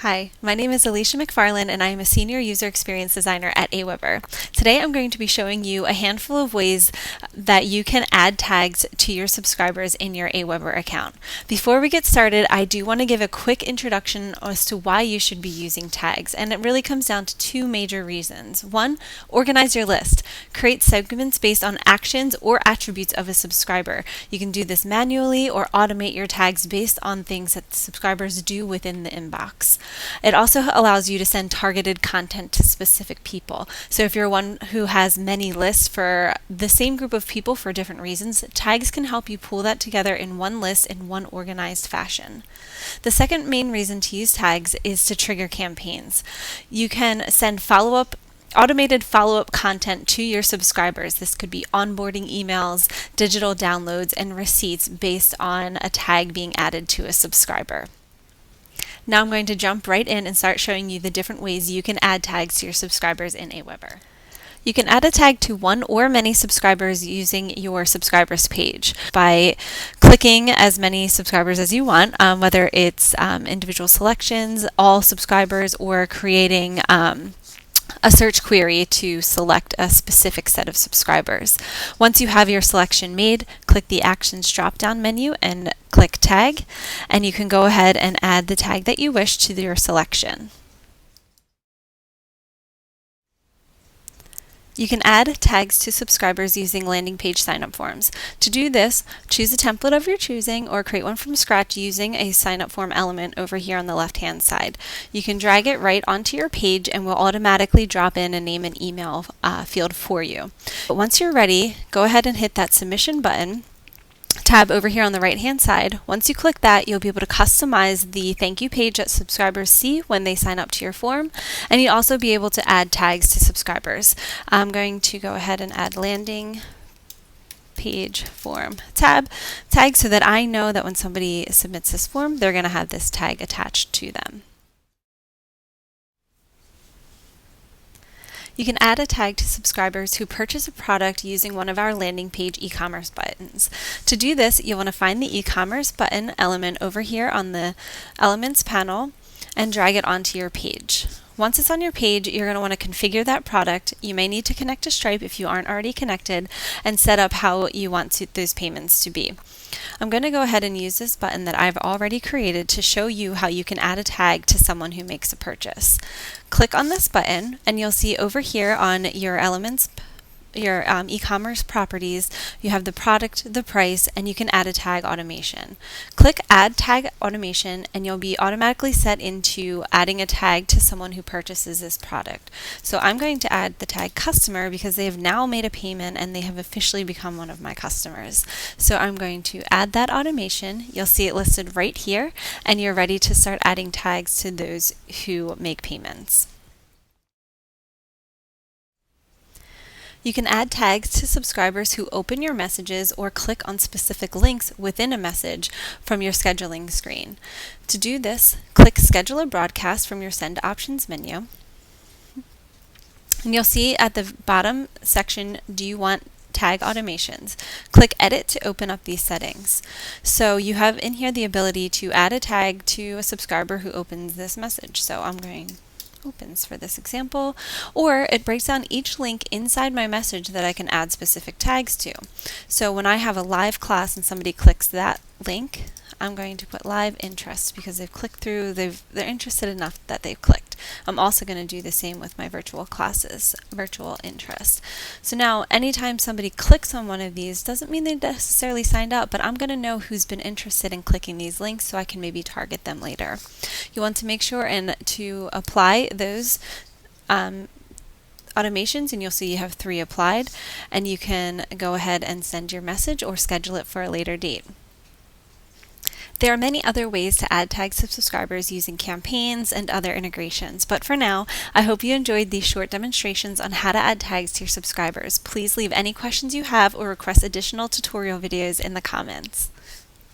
Hi, my name is Alicia McFarland and I am a Senior User Experience Designer at Aweber. Today I'm going to be showing you a handful of ways that you can add tags to your subscribers in your Aweber account. Before we get started, I do want to give a quick introduction as to why you should be using tags, and it really comes down to two major reasons. One, organize your list. Create segments based on actions or attributes of a subscriber. You can do this manually or automate your tags based on things that subscribers do within the inbox. It also allows you to send targeted content to specific people. So if you're one who has many lists for the same group of people for different reasons, tags can help you pull that together in one list in one organized fashion. The second main reason to use tags is to trigger campaigns. You can send automated follow-up content to your subscribers. This could be onboarding emails, digital downloads, and receipts based on a tag being added to a subscriber. Now I'm going to jump right in and start showing you the different ways you can add tags to your subscribers in Aweber. You can add a tag to one or many subscribers using your subscribers page by clicking as many subscribers as you want, whether it's individual selections, all subscribers, or creating a search query to select a specific set of subscribers. Once you have your selection made, click the Actions drop-down menu and click Tag, and you can go ahead and add the tag that you wish to your selection. You can add tags to subscribers using landing page sign-up forms. To do this, choose a template of your choosing or create one from scratch using a sign-up form element over here on the left-hand side. You can drag it right onto your page and will automatically drop in a name and email field for you. But once you're ready, go ahead and hit that submission button tab over here on the right hand side. Once you click that, you'll be able to customize the thank you page that subscribers see when they sign up to your form, and you'll also be able to add tags to subscribers. I'm going to go ahead and add landing page form tag so that I know that when somebody submits this form, they're going to have this tag attached to them. You can add a tag to subscribers who purchase a product using one of our landing page e-commerce buttons. To do this, you'll want to find the e-commerce button element over here on the Elements panel and drag it onto your page. Once it's on your page, you're going to want to configure that product. You may need to connect to Stripe if you aren't already connected, and set up how you want those payments to be. I'm going to go ahead and use this button that I've already created to show you how you can add a tag to someone who makes a purchase. Click on this button and you'll see over here on your Elements, your e-commerce properties, you have the product, the price, and you can add a tag automation. Click Add Tag Automation and you'll be automatically set into adding a tag to someone who purchases this product. So I'm going to add the tag customer because they have now made a payment and they have officially become one of my customers. So I'm going to add that automation. You'll see it listed right here, and you're ready to start adding tags to those who make payments. You can add tags to subscribers who open your messages or click on specific links within a message from your scheduling screen. To do this, click Schedule a Broadcast from your Send Options menu. And you'll see at the bottom section, do you want tag automations? Click Edit to open up these settings. So you have in here the ability to add a tag to a subscriber who opens this message. So I'm going opens for this example, or it breaks down each link inside my message that I can add specific tags to. So when I have a live class and somebody clicks that link, I'm going to put live interest because they've clicked through, they're interested enough that they've clicked. I'm also going to do the same with my virtual classes, virtual interest. So now anytime somebody clicks on one of these, doesn't mean they necessarily signed up, but I'm going to know who's been interested in clicking these links so I can maybe target them later. You want to make sure and to apply those automations, and you'll see you have 3 applied, and you can go ahead and send your message or schedule it for a later date. There are many other ways to add tags to subscribers using campaigns and other integrations, but for now, I hope you enjoyed these short demonstrations on how to add tags to your subscribers. Please leave any questions you have or request additional tutorial videos in the comments.